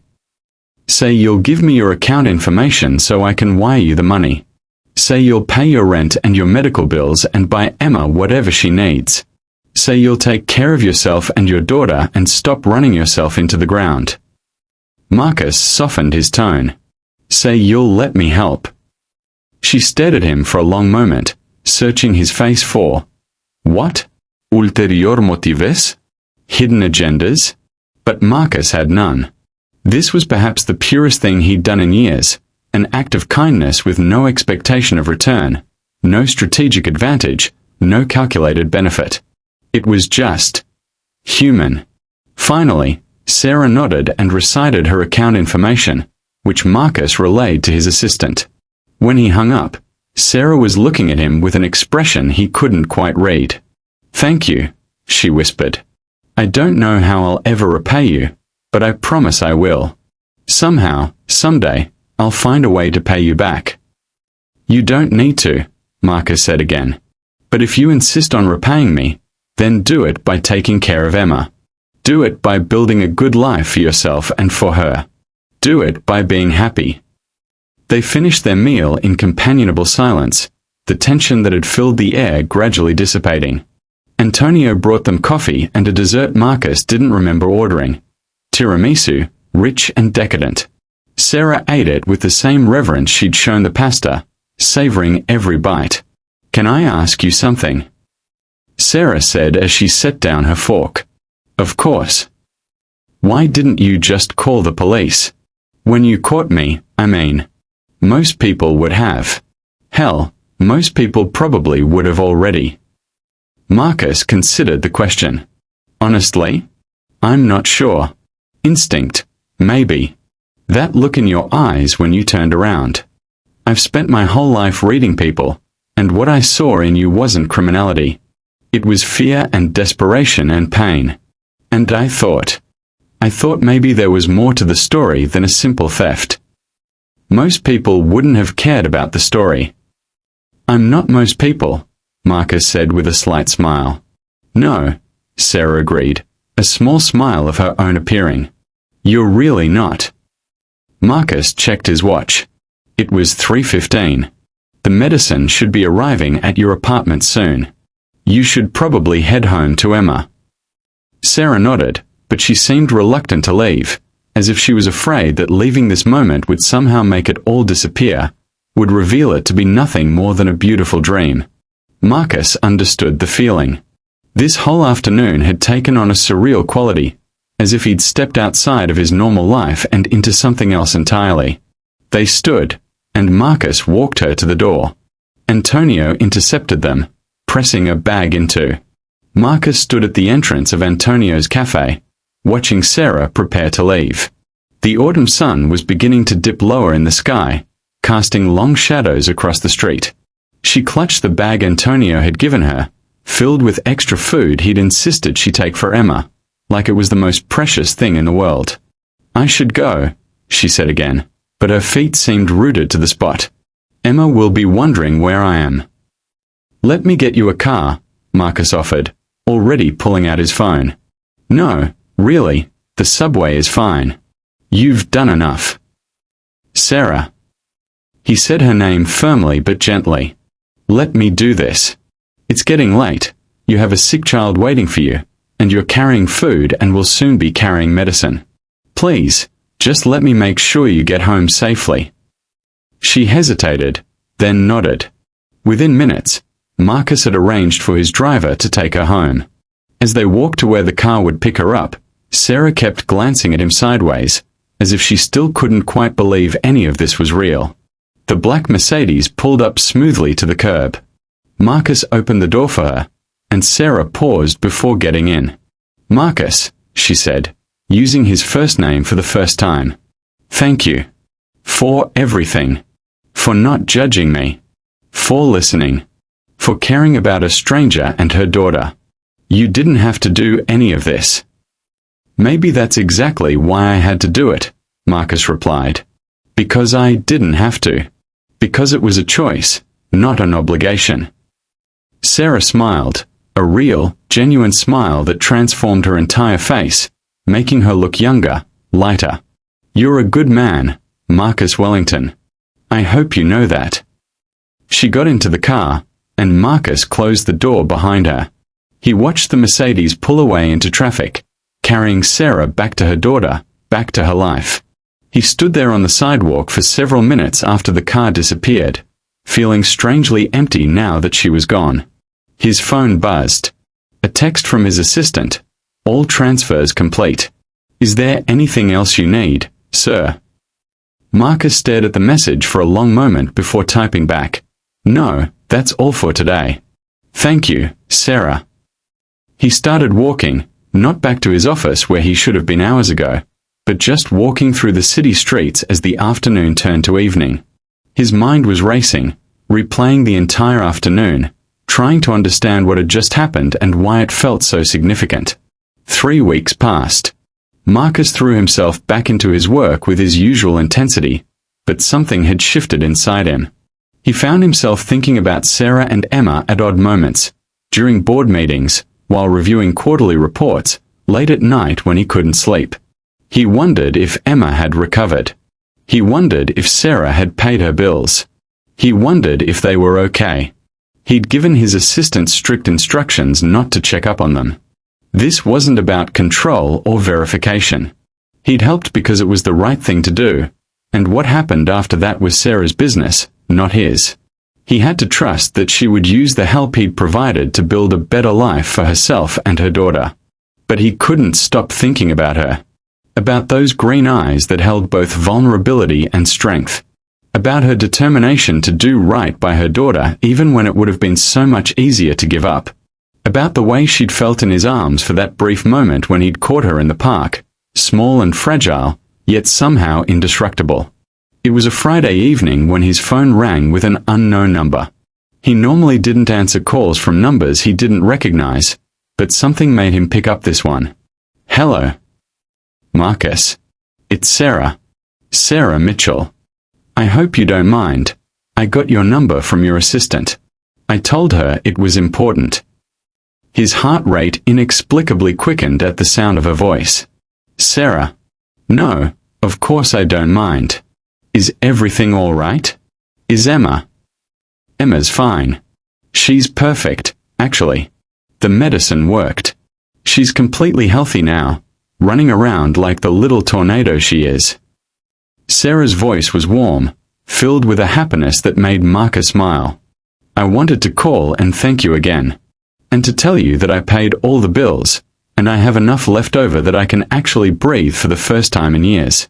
Say you'll give me your account information so I can wire you the money. Say you'll pay your rent and your medical bills and buy Emma whatever she needs. Say you'll take care of yourself and your daughter and stop running yourself into the ground. Marcus softened his tone. Say you'll let me help. She stared at him for a long moment, searching his face for what? Ulterior motives? Hidden agendas? But Marcus had none. This was perhaps the purest thing he'd done in years, an act of kindness with no expectation of return, no strategic advantage, no calculated benefit. It was just human. Finally, Sarah nodded and recited her account information, which Marcus relayed to his assistant. When he hung up, Sarah was looking at him with an expression he couldn't quite read. Thank you, she whispered. I don't know how I'll ever repay you, but I promise I will. Somehow, someday, I'll find a way to pay you back. You don't need to, Marcus said again. But if you insist on repaying me, then do it by taking care of Emma. Do it by building a good life for yourself and for her. Do it by being happy. They finished their meal in companionable silence, the tension that had filled the air gradually dissipating. Antonio brought them coffee and a dessert Marcus didn't remember ordering. Tiramisu, rich and decadent. Sarah ate it with the same reverence she'd shown the pasta, savoring every bite. Can I ask you something? Sarah said as she set down her fork. Of course. Why didn't you just call the police? When you caught me, I mean. Most people would have. Hell, most people probably would have already. Marcus considered the question. Honestly? I'm not sure. Instinct, maybe. That look in your eyes when you turned around. I've spent my whole life reading people, and what I saw in you wasn't criminality. It was fear and desperation and pain. And I thought maybe there was more to the story than a simple theft. Most people wouldn't have cared about the story. I'm not most people, Marcus said with a slight smile. No, Sarah agreed, a small smile of her own appearing. You're really not. Marcus checked his watch. It was 3:15. The medicine should be arriving at your apartment soon. You should probably head home to Emma. Sarah nodded, but she seemed reluctant to leave, as if she was afraid that leaving this moment would somehow make it all disappear, would reveal it to be nothing more than a beautiful dream. Marcus understood the feeling. This whole afternoon had taken on a surreal quality, as if he'd stepped outside of his normal life and into something else entirely. They stood, and Marcus walked her to the door. Antonio intercepted them, pressing a bag into. Marcus stood at the entrance of Antonio's cafe, watching Sarah prepare to leave. The autumn sun was beginning to dip lower in the sky, casting long shadows across the street. She clutched the bag Antonio had given her, filled with extra food he'd insisted she take for Emma, like it was the most precious thing in the world. "I should go," she said again, but her feet seemed rooted to the spot. "Emma will be wondering where I am." "Let me get you a car," Marcus offered, already pulling out his phone. "No, really, the subway is fine. You've done enough." "Sarah." He said her name firmly but gently. "Let me do this. It's getting late, you have a sick child waiting for you, and you're carrying food and will soon be carrying medicine. Please, just let me make sure you get home safely." She hesitated, then nodded. Within minutes, Marcus had arranged for his driver to take her home. As they walked to where the car would pick her up, Sarah kept glancing at him sideways, as if she still couldn't quite believe any of this was real. The black Mercedes pulled up smoothly to the curb. Marcus opened the door for her, and Sarah paused before getting in. "Marcus," she said, using his first name for the first time. "Thank you. For everything. For not judging me. For listening. For caring about a stranger and her daughter. You didn't have to do any of this." "Maybe that's exactly why I had to do it," Marcus replied. "Because I didn't have to. Because it was a choice, not an obligation." Sarah smiled, a real, genuine smile that transformed her entire face, making her look younger, lighter. "You're a good man, Marcus Wellington. I hope you know that." She got into the car, and Marcus closed the door behind her. He watched the Mercedes pull away into traffic, carrying Sarah back to her daughter, back to her life. He stood there on the sidewalk for several minutes after the car disappeared, feeling strangely empty now that she was gone. His phone buzzed. A text from his assistant. "All transfers complete. Is there anything else you need, sir?" Marcus stared at the message for a long moment before typing back, "No, that's all for today. Thank you, Sarah." He started walking, not back to his office where he should have been hours ago, but just walking through the city streets as the afternoon turned to evening. His mind was racing, replaying the entire afternoon, trying to understand what had just happened and why it felt so significant. 3 weeks passed. Marcus threw himself back into his work with his usual intensity, but something had shifted inside him. He found himself thinking about Sarah and Emma at odd moments, during board meetings, while reviewing quarterly reports, late at night when he couldn't sleep. He wondered if Emma had recovered. He wondered if Sarah had paid her bills. He wondered if they were okay. He'd given his assistant strict instructions not to check up on them. This wasn't about control or verification. He'd helped because it was the right thing to do, and what happened after that was Sarah's business, not his. He had to trust that she would use the help he'd provided to build a better life for herself and her daughter. But he couldn't stop thinking about her. About those green eyes that held both vulnerability and strength. About her determination to do right by her daughter even when it would have been so much easier to give up. About the way she'd felt in his arms for that brief moment when he'd caught her in the park, small and fragile, yet somehow indestructible. It was a Friday evening when his phone rang with an unknown number. He normally didn't answer calls from numbers he didn't recognize, but something made him pick up this one. "Hello. Marcus. It's Sarah. Sarah Mitchell. I hope you don't mind. I got your number from your assistant. I told her it was important." His heart rate inexplicably quickened at the sound of her voice. "Sarah. No, of course I don't mind. Is everything all right? Is Emma?" "Emma's fine. She's perfect, actually. The medicine worked. She's completely healthy now, running around like the little tornado she is." Sarah's voice was warm, filled with a happiness that made Marcus smile. "I wanted to call and thank you again. And to tell you that I paid all the bills, and I have enough left over that I can actually breathe for the first time in years."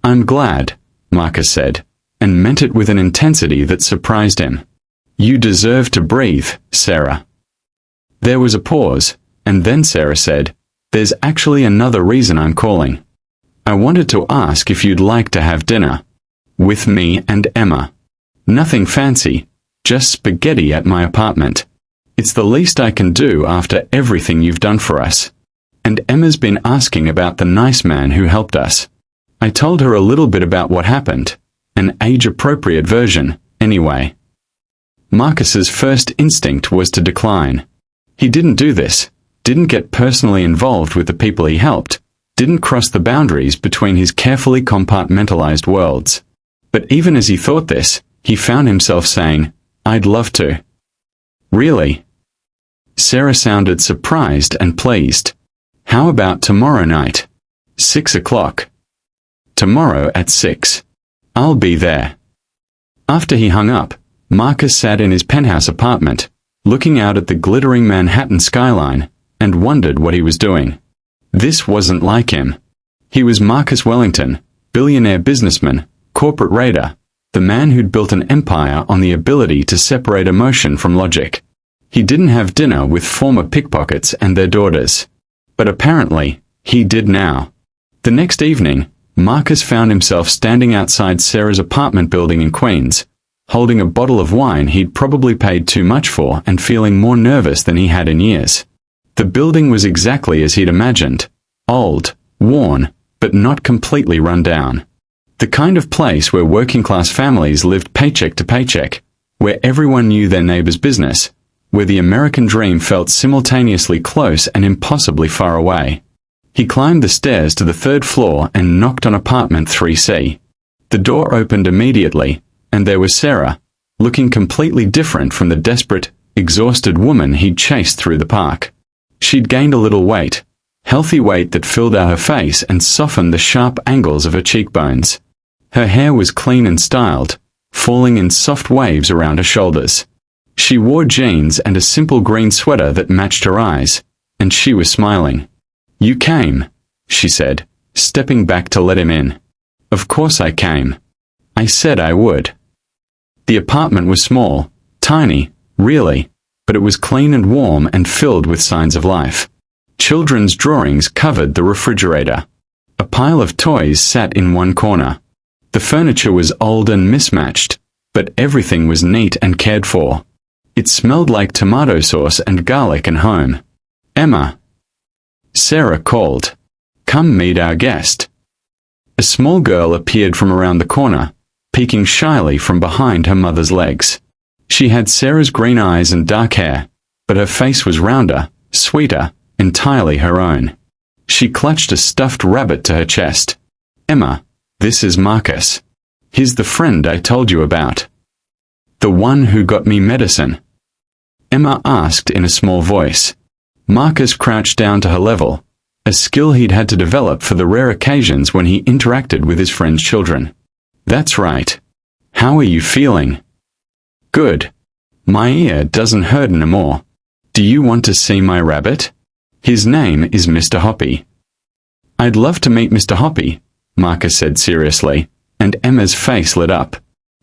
"I'm glad," Marcus said, and meant it with an intensity that surprised him. "You deserve to breathe, Sarah." There was a pause, and then Sarah said, "There's actually another reason I'm calling. I wanted to ask if you'd like to have dinner. With me and Emma. Nothing fancy, just spaghetti at my apartment. It's the least I can do after everything you've done for us. And Emma's been asking about the nice man who helped us." I told her a little bit about what happened, an age-appropriate version, anyway. Marcus's first instinct was to decline. He didn't do this, didn't get personally involved with the people he helped, didn't cross the boundaries between his carefully compartmentalized worlds. But even as he thought this, he found himself saying, "I'd love to." "Really?" Sarah sounded surprised and pleased. "How about tomorrow night? 6 o'clock. Tomorrow at 6. I'll be there." After he hung up, Marcus sat in his penthouse apartment, looking out at the glittering Manhattan skyline, and wondered what he was doing. This wasn't like him. He was Marcus Wellington, billionaire businessman, corporate raider, the man who'd built an empire on the ability to separate emotion from logic. He didn't have dinner with former pickpockets and their daughters. But apparently, he did now. The next evening, Marcus found himself standing outside Sarah's apartment building in Queens, holding a bottle of wine he'd probably paid too much for and feeling more nervous than he had in years. The building was exactly as he'd imagined. Old, worn, but not completely run down. The kind of place where working-class families lived paycheck to paycheck, where everyone knew their neighbor's business, where the American dream felt simultaneously close and impossibly far away. He climbed the stairs to the third floor and knocked on apartment 3C. The door opened immediately, and there was Sarah, looking completely different from the desperate, exhausted woman he'd chased through the park. She'd gained a little weight, healthy weight that filled out her face and softened the sharp angles of her cheekbones. Her hair was clean and styled, falling in soft waves around her shoulders. She wore jeans and a simple green sweater that matched her eyes, and she was smiling. "You came," she said, stepping back to let him in. "Of course I came. I said I would." The apartment was small, tiny, really, but it was clean and warm and filled with signs of life. Children's drawings covered the refrigerator. A pile of toys sat in one corner. The furniture was old and mismatched, but everything was neat and cared for. It smelled like tomato sauce and garlic and home. "Emma," Sarah called. "Come meet our guest." A small girl appeared from around the corner, peeking shyly from behind her mother's legs. She had Sarah's green eyes and dark hair, but her face was rounder, sweeter, entirely her own. She clutched a stuffed rabbit to her chest. "Emma, this is Marcus. He's the friend I told you about. The one who got me medicine." Emma asked in a small voice. Marcus crouched down to her level, a skill he'd had to develop for the rare occasions when he interacted with his friend's children. "That's right. How are you feeling?" "Good. My ear doesn't hurt anymore. Do you want to see my rabbit? His name is Mr. Hoppy." "I'd love to meet Mr. Hoppy," Marcus said seriously, and Emma's face lit up.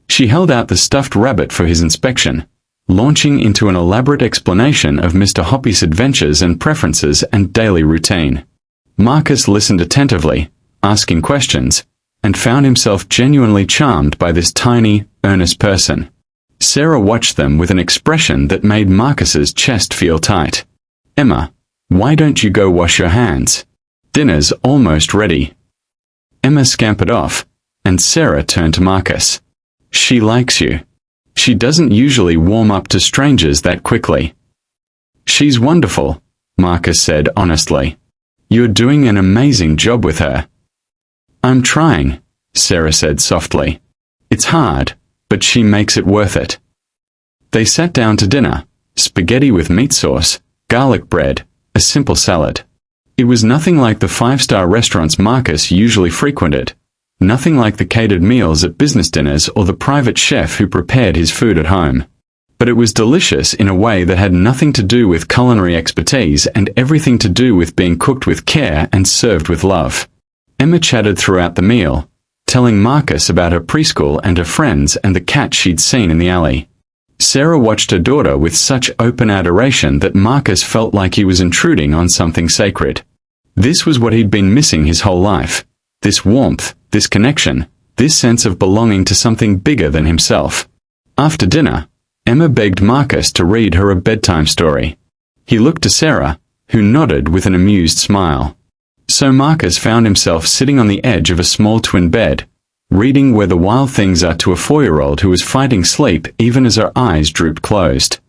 She held out the stuffed rabbit for his inspection, launching into an elaborate explanation of Mr. Hoppy's adventures and preferences and daily routine. Marcus listened attentively, asking questions, and found himself genuinely charmed by this tiny, earnest person. Sarah watched them with an expression that made Marcus's chest feel tight. "Emma, why don't you go wash your hands? Dinner's almost ready." Emma scampered off, and Sarah turned to Marcus. "She likes you. She doesn't usually warm up to strangers that quickly." "She's wonderful," Marcus said honestly. "You're doing an amazing job with her." "I'm trying," Sarah said softly. "It's hard, but she makes it worth it." They sat down to dinner, spaghetti with meat sauce, garlic bread, a simple salad. It was nothing like the five-star restaurants Marcus usually frequented, nothing like the catered meals at business dinners or the private chef who prepared his food at home. But it was delicious in a way that had nothing to do with culinary expertise and everything to do with being cooked with care and served with love. Emma chatted throughout the meal, telling Marcus about her preschool and her friends and the cat she'd seen in the alley. Sarah watched her daughter with such open adoration that Marcus felt like he was intruding on something sacred. This was what he'd been missing his whole life. This warmth, this connection, this sense of belonging to something bigger than himself. After dinner, Emma begged Marcus to read her a bedtime story. He looked to Sarah, who nodded with an amused smile. So Marcus found himself sitting on the edge of a small twin bed, reading Where the Wild Things Are to a 4-year-old who was fighting sleep even as her eyes drooped closed.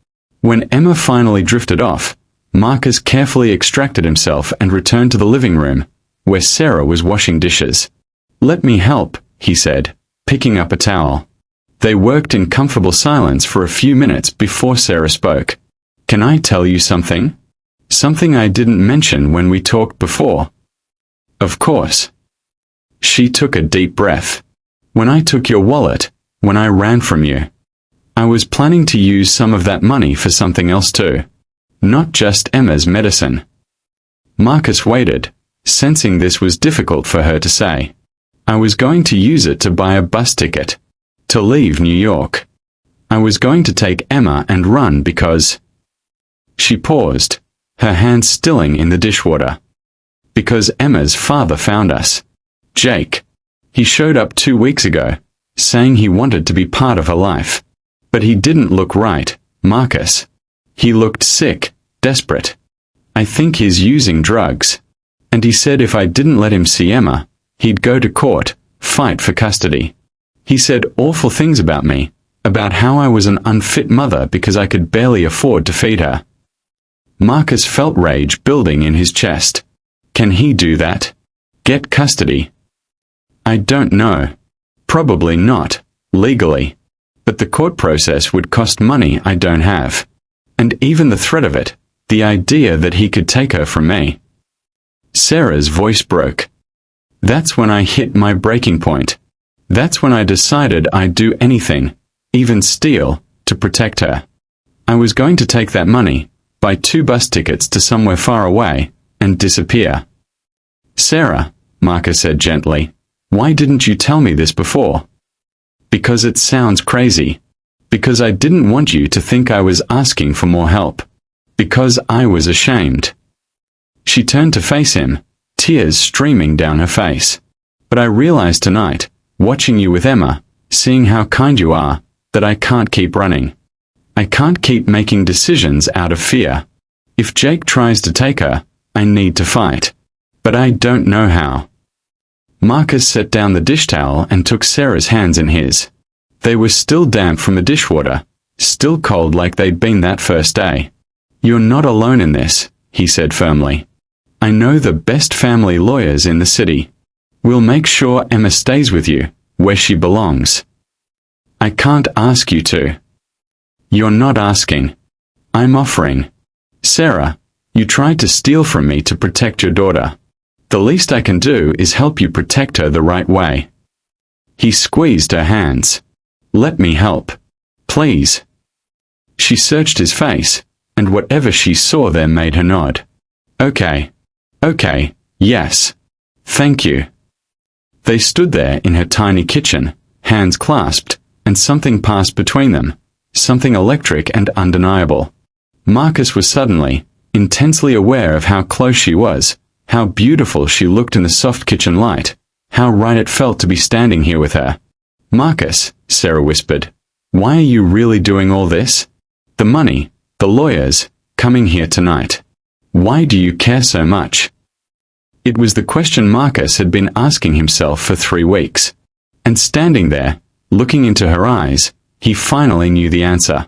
When Emma finally drifted off, Marcus carefully extracted himself and returned to the living room, where Sarah was washing dishes. "Let me help," he said, picking up a towel. They worked in comfortable silence for a few minutes before Sarah spoke. "Can I tell you something? Something I didn't mention when we talked before." "Of course." She took a deep breath. "When I took your wallet, when I ran from you, I was planning to use some of that money for something else too. Not just Emma's medicine." Marcus waited, sensing this was difficult for her to say. "I was going to use it to buy a bus ticket. To leave New York. I was going to take Emma and run because—" She paused, her hands stilling in the dishwater. "Because Emma's father found us. Jake. He showed up 2 weeks ago, saying he wanted to be part of her life. But he didn't look right, Marcus. He looked sick, desperate. I think he's using drugs. And he said if I didn't let him see Emma, he'd go to court, fight for custody. He said awful things about me, about how I was an unfit mother because I could barely afford to feed her." Marcus felt rage building in his chest. Can he do that? Get custody? "I don't know. Probably not, legally. But the court process would cost money I don't have. And even the threat of it, the idea that he could take her from me." Sarah's voice broke. "That's when I hit my breaking point. That's when I decided I'd do anything, even steal, to protect her. I was going to take that money, buy 2 bus tickets to somewhere far away, and disappear." "Sarah," Marcus said gently, "why didn't you tell me this before?" "Because it sounds crazy. Because I didn't want you to think I was asking for more help. Because I was ashamed." She turned to face him, tears streaming down her face. "But I realized tonight, watching you with Emma, seeing how kind you are, that I can't keep running. I can't keep making decisions out of fear. If Jake tries to take her, I need to fight. But I don't know how." Marcus set down the dish towel and took Sarah's hands in his. They were still damp from the dishwater, still cold like they'd been that first day. "You're not alone in this," he said firmly. "I know the best family lawyers in the city. We'll make sure Emma stays with you, where she belongs." "I can't ask you to." "You're not asking. I'm offering. Sarah, you tried to steal from me to protect your daughter. The least I can do is help you protect her the right way." He squeezed her hands. "Let me help. Please." She searched his face, and whatever she saw there made her nod. Okay, yes. Thank you." They stood there in her tiny kitchen, hands clasped, and something passed between them, something electric and undeniable. Marcus was suddenly, intensely aware of how close she was, how beautiful she looked in the soft kitchen light, how right it felt to be standing here with her. "Marcus," Sarah whispered, "why are you really doing all this? The money, the lawyers, coming here tonight. Why do you care so much?" It was the question Marcus had been asking himself for 3 weeks. And standing there, looking into her eyes, he finally knew the answer.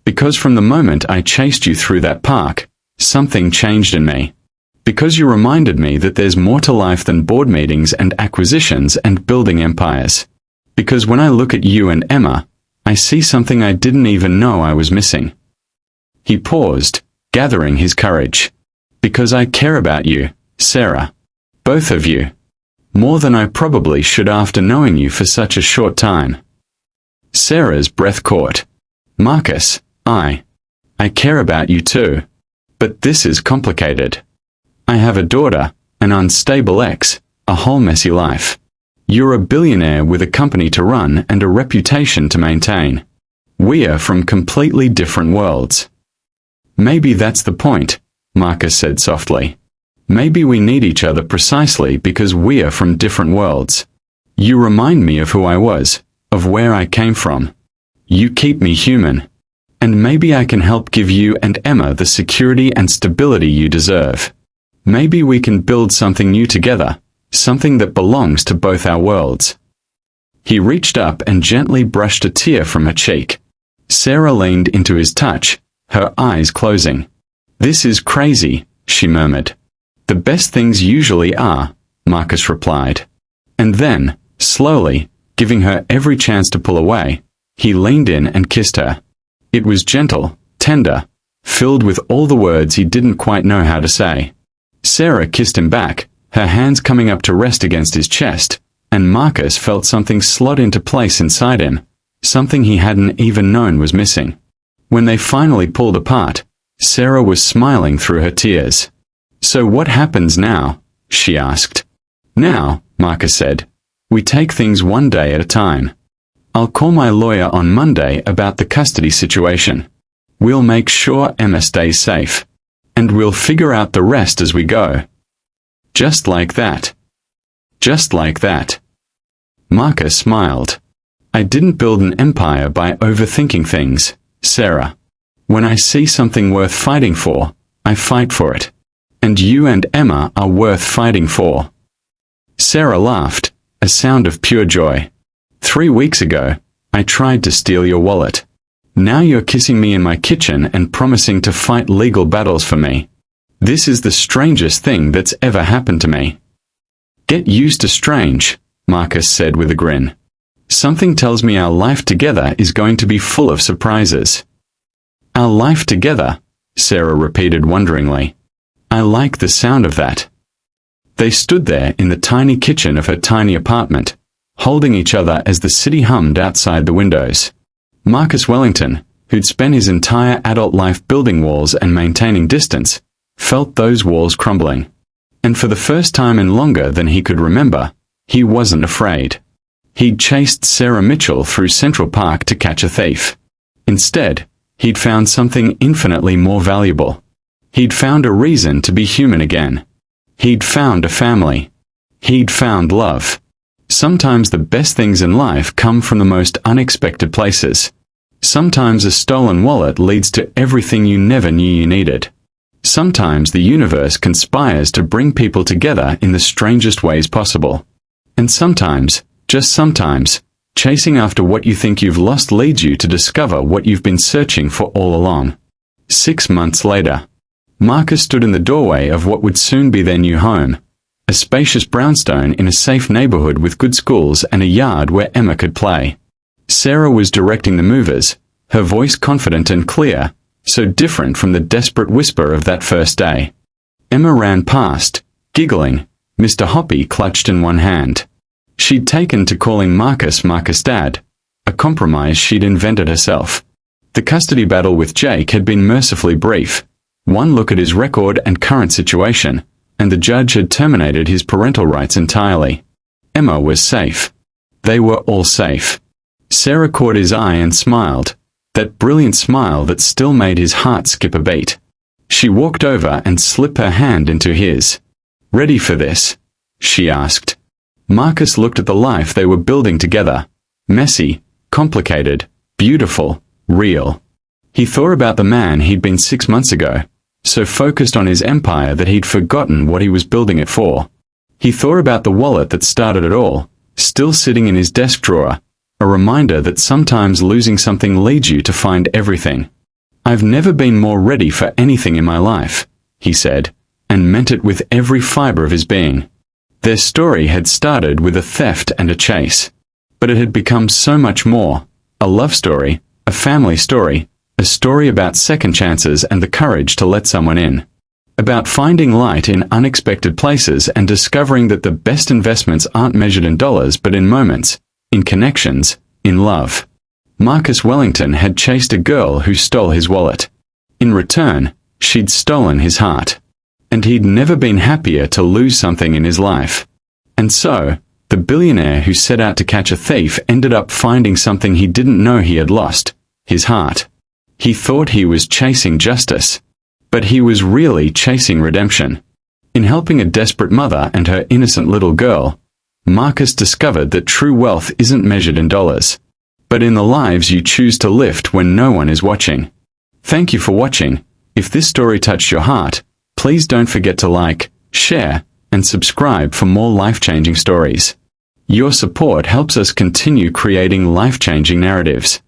"Because from the moment I chased you through that park, something changed in me. Because you reminded me that there's more to life than board meetings and acquisitions and building empires. Because when I look at you and Emma, I see something I didn't even know I was missing." He paused, gathering his courage. "Because I care about you, Sarah. Both of you. More than I probably should after knowing you for such a short time." Sarah's breath caught. "Marcus, I care about you too. But this is complicated. I have a daughter, an unstable ex, a whole messy life. You're a billionaire with a company to run and a reputation to maintain. We're from completely different worlds. Maybe that's the point, Marcus said softly. Maybe we need each other precisely because we're from different worlds. You remind me of who I was, of where I came from. You keep me human. And maybe I can help give you and Emma the security and stability you deserve. Maybe we can build something new together, something that belongs to both our worlds. He reached up and gently brushed a tear from her cheek. Sarah leaned into his touch, her eyes closing. This is crazy, she murmured. The best things usually are, Marcus replied. And then, slowly, giving her every chance to pull away, he leaned in and kissed her. It was gentle, tender, filled with all the words he didn't quite know how to say. Sarah kissed him back, her hands coming up to rest against his chest, and Marcus felt something slot into place inside him, something he hadn't even known was missing. When they finally pulled apart, Sarah was smiling through her tears. So what happens now? She asked. Now, Marcus said, we take things one day at a time. I'll call my lawyer on Monday about the custody situation. We'll make sure Emma stays safe. And we'll figure out the rest as we go. Just like that. Just like that. Marcus smiled. I didn't build an empire by overthinking things, Sarah. When I see something worth fighting for, I fight for it. And you and Emma are worth fighting for. Sarah laughed, a sound of pure joy. 3 weeks ago, I tried to steal your wallet. Now you're kissing me in my kitchen and promising to fight legal battles for me. This is the strangest thing that's ever happened to me. Get used to strange, Marcus said with a grin. Something tells me our life together is going to be full of surprises. Our life together, Sarah repeated wonderingly. I like the sound of that. They stood there in the tiny kitchen of her tiny apartment, holding each other as the city hummed outside the windows. Marcus Wellington, who'd spent his entire adult life building walls and maintaining distance, felt those walls crumbling. And for the first time in longer than he could remember, he wasn't afraid. He'd chased Sarah Mitchell through Central Park to catch a thief. Instead, he'd found something infinitely more valuable. He'd found a reason to be human again. He'd found a family. He'd found love. Sometimes the best things in life come from the most unexpected places. Sometimes a stolen wallet leads to everything you never knew you needed. Sometimes the universe conspires to bring people together in the strangest ways possible. And sometimes, just sometimes, chasing after what you think you've lost leads you to discover what you've been searching for all along. 6 months later, Marcus stood in the doorway of what would soon be their new home, a spacious brownstone in a safe neighborhood with good schools and a yard where Emma could play. Sarah was directing the movers, her voice confident and clear, so different from the desperate whisper of that first day. Emma ran past, giggling, Mr. Hoppy clutched in one hand. She'd taken to calling Marcus Dad, a compromise she'd invented herself. The custody battle with Jake had been mercifully brief. One look at his record and current situation, and the judge had terminated his parental rights entirely. Emma was safe. They were all safe. Sarah caught his eye and smiled, that brilliant smile that still made his heart skip a beat. She walked over and slipped her hand into his. Ready for this? She asked. Marcus looked at the life they were building together. Messy, complicated, beautiful, real. He thought about the man he'd been 6 months ago, so focused on his empire that he'd forgotten what he was building it for. He thought about the wallet that started it all, still sitting in his desk drawer, a reminder that sometimes losing something leads you to find everything. I've never been more ready for anything in my life, he said, and meant it with every fiber of his being. Their story had started with a theft and a chase, but it had become so much more, a love story, a family story, a story about second chances and the courage to let someone in. About finding light in unexpected places and discovering that the best investments aren't measured in dollars but in moments, in connections, in love. Marcus Wellington had chased a girl who stole his wallet. In return, she'd stolen his heart. And he'd never been happier to lose something in his life. And so, The billionaire who set out to catch a thief ended up finding something he didn't know he had lost: his heart. He thought he was chasing justice, but he was really chasing redemption. In helping a desperate mother and her innocent little girl, Marcus discovered that true wealth isn't measured in dollars, but in the lives you choose to lift when no one is watching. Thank you for watching. If this story touched your heart, please don't forget to like, share, and subscribe for more life-changing stories. Your support helps us continue creating life-changing narratives.